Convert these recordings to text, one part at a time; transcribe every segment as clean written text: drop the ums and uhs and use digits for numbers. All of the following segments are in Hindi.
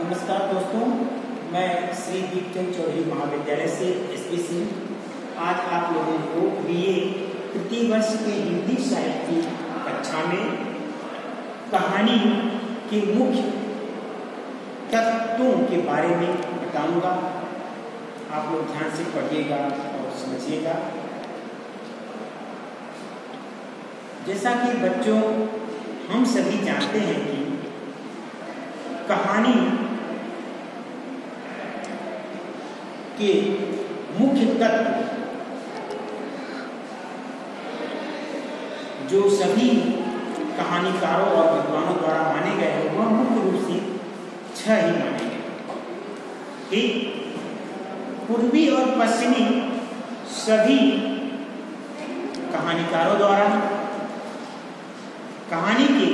नमस्कार दोस्तों, मैं श्री दीपचंद चौधरी महाविद्यालय से एसपी सिंह आज आप लोगों को बीए तृतीय वर्ष के हिंदी साहित्य की कक्षा में कहानी के मुख्य तत्वों के बारे में बताऊंगा। आप लोग ध्यान से पढ़िएगा और समझिएगा। जैसा कि बच्चों हम सभी जानते हैं कि कहानी के मुख्य तत्व जो सभी कहानीकारों और विद्वानों द्वारा माने गए हैं वह मुख्य रूप से 6 ही माने गए। ठीक, पूर्वी और पश्चिमी सभी कहानीकारों द्वारा कहानी के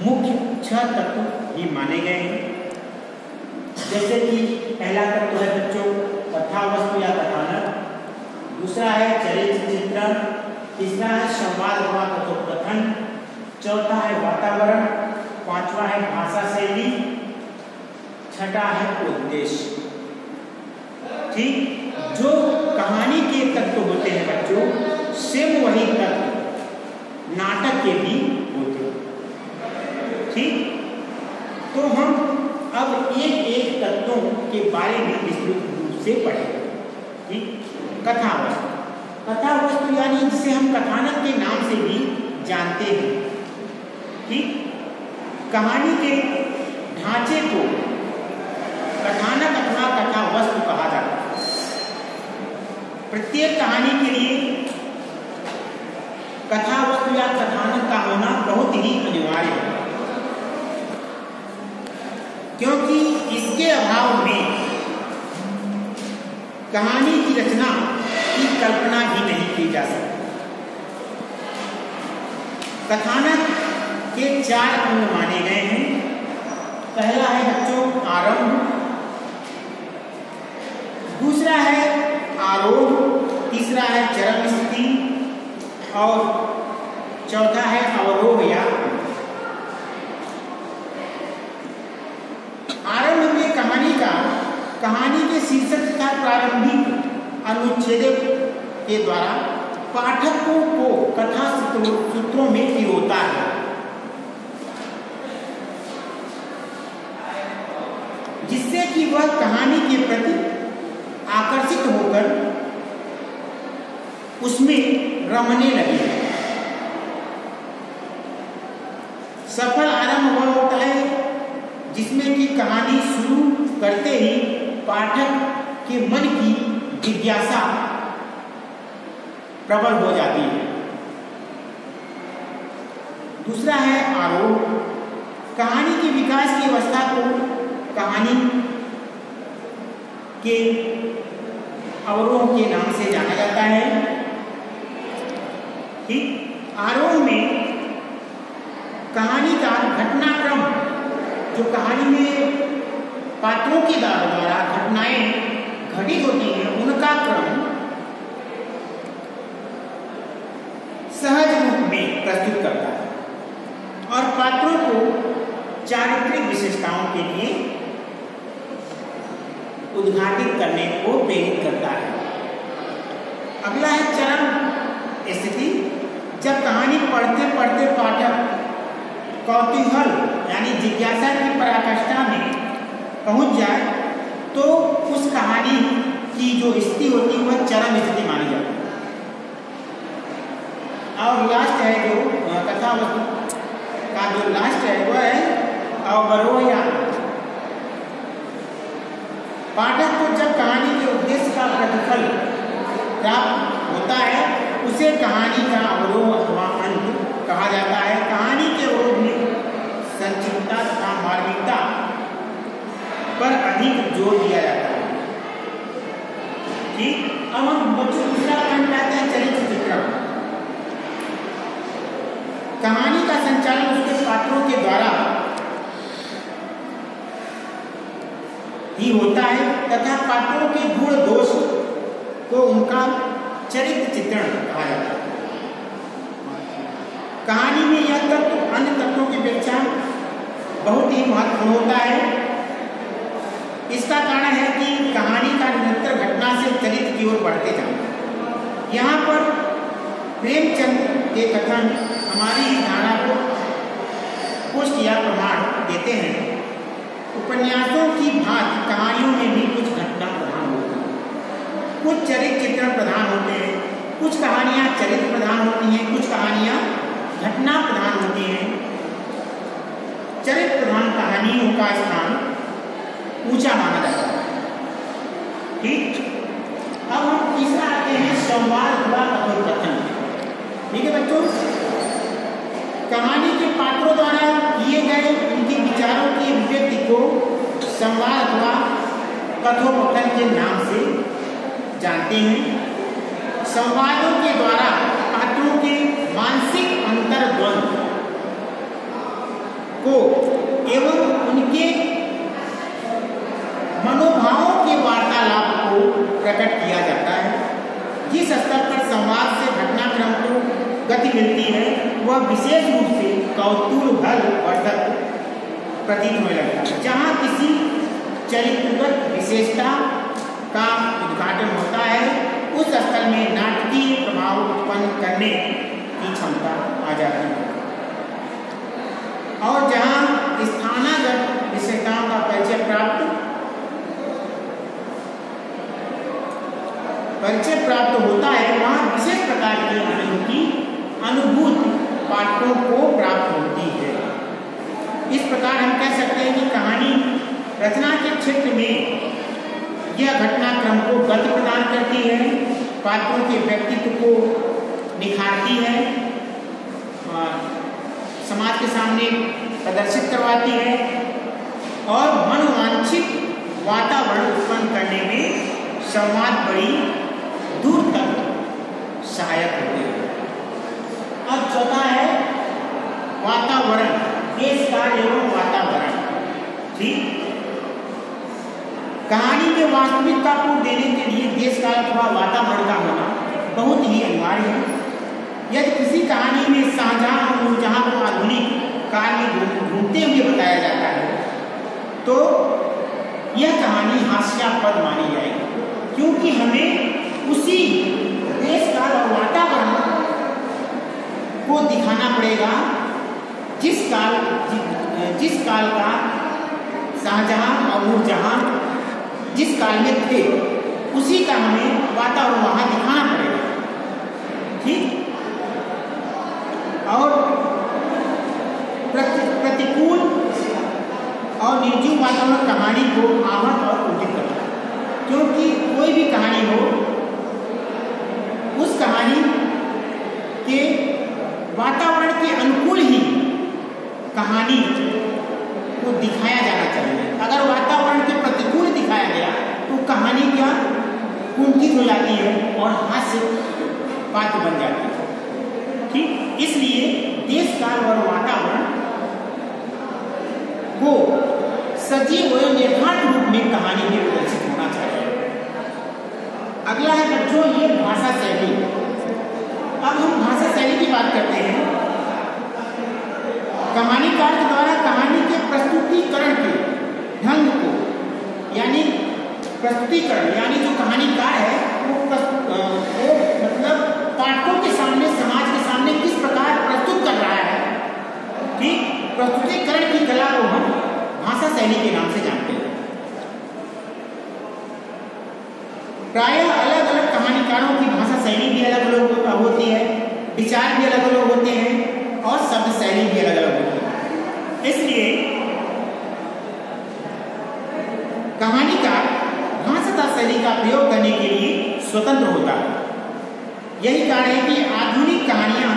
मुख्य 6 तत्व ही माने गए हैं। जैसे कि पहला तत्व है बच्चों कथा वस्तु या कथानक, दूसरा है चरित्र चित्रण, तीसरा है संवाद व कथोपकथन, चौथा है वातावरण, पांचवा है भाषा शैली, छठा है उद्देश्य। ठीक, जो कहानी के तत्व होते हैं बच्चों सेम वही तत्व नाटक के भी होते हैं। ठीक, तो हम अब एक एक तत्वों के बारे में विस्तृत रूप से पढ़ेंगे। ठीक, कथा वस्तु, कथा वस्तु यानी जिसे हम कथानक के नाम से भी जानते हैं। ठीक, कहानी के ढांचे को कथानक अथवा कथा वस्तु कहा जाता है। प्रत्येक कहानी के लिए कथा वस्तु या कथानक का होना बहुत ही अनिवार्य है, क्योंकि इसके अभाव में कहानी की रचना की कल्पना भी नहीं की जा सकती। कथानक के 4 अंग माने गए हैं। पहला है बच्चों आरंभ, दूसरा है आरोह, तीसरा है चरम स्थिति और चौथा है अवरोह या आरंभ में कहानी के शीर्षक तथा प्रारंभिक अनुच्छेद के द्वारा पाठकों को कथा सूत्रों में पिरोता है। जिससे कि वह कहानी के प्रति आकर्षित होकर उसमें रमने लगे। सफल आरंभ वह होता है जिसमें कि कहानी शुरू करते ही पाठक के मन की जिज्ञासा प्रबल हो जाती है। दूसरा है आरोह, कहानी के विकास की अवस्था को कहानी के अवरोह के नाम से जाना जाता है। ठीक, आरोह में कहानी का घटनाक्रम जो कहानी में पात्रों के द्वारा घटनाएं घटित होती हैं उनका क्रम सहज रूप में प्रस्तुत करता है और पात्रों को चारित्रिक विशेषताओं के लिए उद्घाटित करने को प्रेरित करता है। अगला है चरम स्थिति, जब कहानी पढ़ते पढ़ते पाठक कौतूहल यानी जिज्ञासा की पराकाष्ठा में पहुंच जाए तो उस कहानी की जो स्थिति होती है वह चरम स्थिति मानी जाती है। और लास्ट है जो कथा वस्तु का जो लास्ट है वह है अवरोह या पाठक को जब कहानी के उद्देश्य का प्रतिफल प्राप्त होता है उसे कहानी का अवरोह अथवा अंत कहा जाता है। कहानी के अवरोह में संक्षिप्तता तथा मार्मिकता पर अधिक जोर दिया जाता है। ठीक, अब हम बच्चों दूसरा पॉइंट लाते हैं चरित्र चित्रण। कहानी का संचालन उसके पात्रों के द्वारा ही होता है तथा पात्रों के गुण दोष को उनका चरित्र चित्रण कहा जाता है। कहानी में यह तत्व अन्य तत्वों की अपेक्षा बहुत ही महत्वपूर्ण होता है। इसका कारण है कि कहानी का निरंतर घटना से चरित्र की ओर बढ़ते जाना। यहाँ पर प्रेमचंद के कथन हमारी इस धारणा को पुष्टि या प्रमाण देते हैं। उपन्यासों की भांति कहानियों में भी कुछ घटना प्रधान होती है, कुछ चरित्र चित्रण प्रधान होते हैं, कुछ कहानियाँ चरित्र प्रधान होती हैं, कुछ कहानियाँ घटना प्रधान होती हैं। चरित्र प्रधान कहानियों का स्थान ऊंचा माना जाता है। ठीक, अब हम तीसरा आते हैं संवाद व कथोपकथन। ठीक है बच्चों, कहानी के पात्रों द्वारा किए गए उनके विचारों की अभिव्यक्ति को संवाद अथवा कथोपकथन के नाम से जानते हैं। संवादों के द्वारा पात्रों के मानसिक अंतर्द्वंद को एवं उनके मनोभावों के वार्तालाप को प्रकट किया जाता है। जिस स्तर पर संवाद से घटनाक्रम को गति मिलती है वह विशेष रूप से कौतूहल वर्धक प्रतीत होने लगता है। जहाँ किसी चरित्रगत विशेषता का उद्घाटन होता है उस स्थल में नाटकीय प्रभाव उत्पन्न करने की क्षमता आ जाती है, और जहाँ स्थानागत विशेषताओं का परिचय प्राप्त होता है वहाँ विशेष प्रकार की अनुभूति पाठकों को प्राप्त होती है। इस प्रकार हम कह सकते हैं कि कहानी रचना के क्षेत्र में यह घटनाक्रम को गति प्रदान करती है, पात्रों के व्यक्तित्व को निखारती है, समाज के सामने प्रदर्शित करवाती है और मनोवांछित वातावरण उत्पन्न करने में संवाद बड़ी दूर तक सहायक होते हैं। अब चौथा है वातावरण, देश काल एवं वातावरण। ठीक, कहानी के वास्तविकता को देने के लिए देश काल अथवा वातावरण का होना बहुत ही अनिवार्य है। यदि किसी कहानी में शाहजहां और नूरजहां को आधुनिक काल में घूमते हुए बताया जाता है तो यह कहानी हास्यास्पद मानी जाएगी, क्योंकि हमें उसी देश काल और वातावरण को दिखाना पड़ेगा जिस काल का शाहजहां और नूरजहां जिस काल में थे उसी का हमें वातावरण वहां दिखाना पड़ेगा। ठीक, और प्रतिकूल और निर्जीव वातावरण कहानी को आहत और कुंठित करता है, क्योंकि कोई भी कहानी हो उस कहानी के वातावरण के अनुकूल ही कहानी को दिखाया जाना चाहिए। अगर वातावरण के प्रतिकूल दिखाया गया तो कहानी क्या कुंठित हो जाती है और हास्य पात्र बन जाती है। ठीक, इसलिए देश काल और वातावरण को सजीव और निर्धारित रूप में कहानी में प्रदर्शित होना चाहिए। अगला है बच्चों ये भाषा शैली। अब हम भाषा शैली की बात करते हैं। कहानीकार के द्वारा कहानी के प्रस्तुतिकरण के ढंग को यानी जो कहानीकार है वो मतलब पाठकों के सामने समाज के सामने किस प्रकार प्रस्तुत कर रहा है। ठीक, प्रस्तुतिकरण की कला को हम भाषा शैली के नाम से जानते हैं। प्रायः अलग अलग कहानीकारों की भाषा शैली भी अलग अलग होती है, विचार भी अलग अलग होते हैं और शब्द शैली भी अलग अलग होती है। इसलिए कहानीकार भाषा शैली का प्रयोग करने के लिए स्वतंत्र होता है। यही कारण है कि आधुनिक कहानियां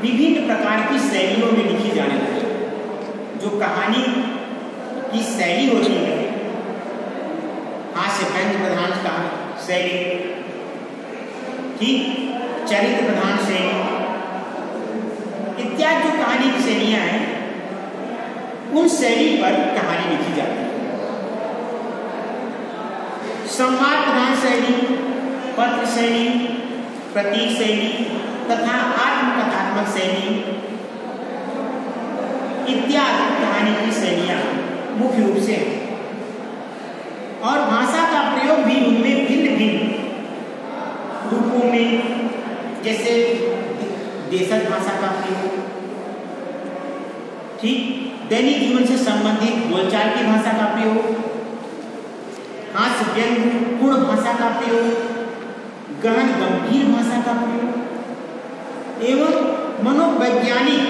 विभिन्न प्रकार की शैलियों में लिखी जाने लगी। जो कहानी की शैली होती है, हास्य व्यंग्य प्रधान का शैली, ठीक, चरित्र प्रधान शैली इत्यादि जो कहानी की शैलियां हैं उन शैली पर कहानी लिखी जाती है। संवाद प्रधान शैली, पत्र शैली, प्रतीक शैली तथा आत्मकथात्मक शैली इत्यादि कहानी की शैलियाँ मुख्य रूप से हैं। और भाषा का प्रयोग भी उनमें भिन्न भिन्न रूपों में, जैसे देशज भाषा का प्रयोग, ठीक, दैनिक जीवन से संबंधित बोलचाल की भाषा का प्रयोग, हास्य व्यंग्य पूर्ण भाषा का प्रयोग, गहन गंभीर भाषा का प्रयोग एवं मनोवैज्ञानिक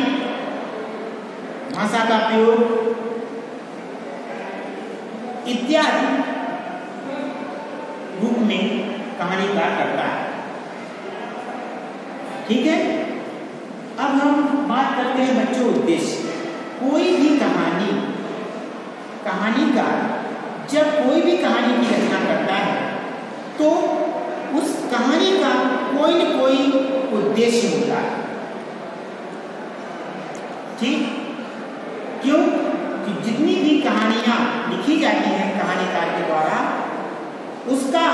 भाषा का प्रयोग इत्यादि रूप में कहानीकार करता है। ठीक है, अब हम बात करते हैं बच्चों उद्देश्य। कोई भी कहानीकार जब कोई भी कहानी की रचना करता है तो उस कहानी का कोई न कोई उद्देश्य होता है। ठीक, क्यों कि जितनी भी कहानियां लिखी जाती हैं कहानीकार के द्वारा, उसका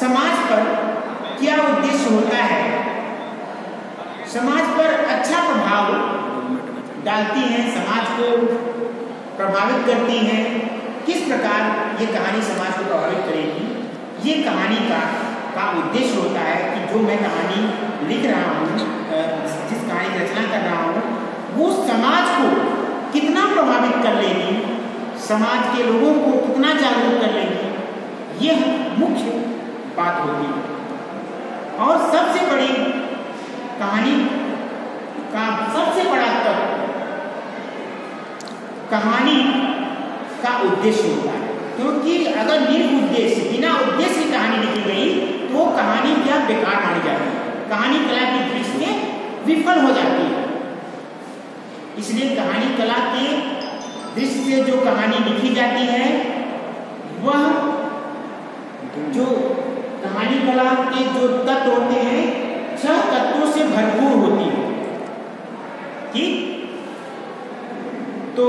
समाज पर क्या उद्देश्य होता है, समाज पर अच्छा प्रभाव डालती हैं, समाज को प्रभावित करती हैं, किस प्रकार ये कहानी समाज को प्रभावित करेगी, ये कहानी का उद्देश्य होता है कि जो मैं कहानी लिख रहा हूँ, जिस कहानी की रचना कर रहा हूँ, वो समाज को कितना प्रभावित कर लेगी, समाज के लोगों को कितना जागरूक कर लेगी, यह मुख्य बात होती है। और सबसे बड़ी कहानी का सबसे बड़ा तत्व कहानी का उद्देश्य होता है, क्योंकि अगर निरुद्देश्य बिना उद्देश्य की कहानी लिखी गई तो कहानी क्या बेकार मानी जाती है, कहानी कला की दृष्टि से विफल हो जाती है। इसलिए कहानी कला के दृष्टि से जो कहानी लिखी जाती है वह जो कहानी कला के जो तत्व होते हैं 6 तत्वों से भरपूर होती है। ठीक, तो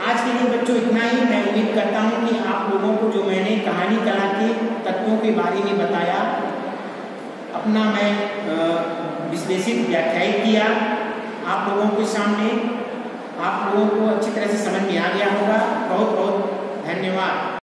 आज के लिए बच्चों इतना ही। मैं उम्मीद करता हूँ कि आप लोगों को जो मैंने कहानी कला के तत्वों के बारे में बताया, अपना मैं विश्लेषित व्याख्यायित किया आप लोगों के सामने, आप लोगों को अच्छी तरह से समझ में आ गया होगा। बहुत बहुत धन्यवाद।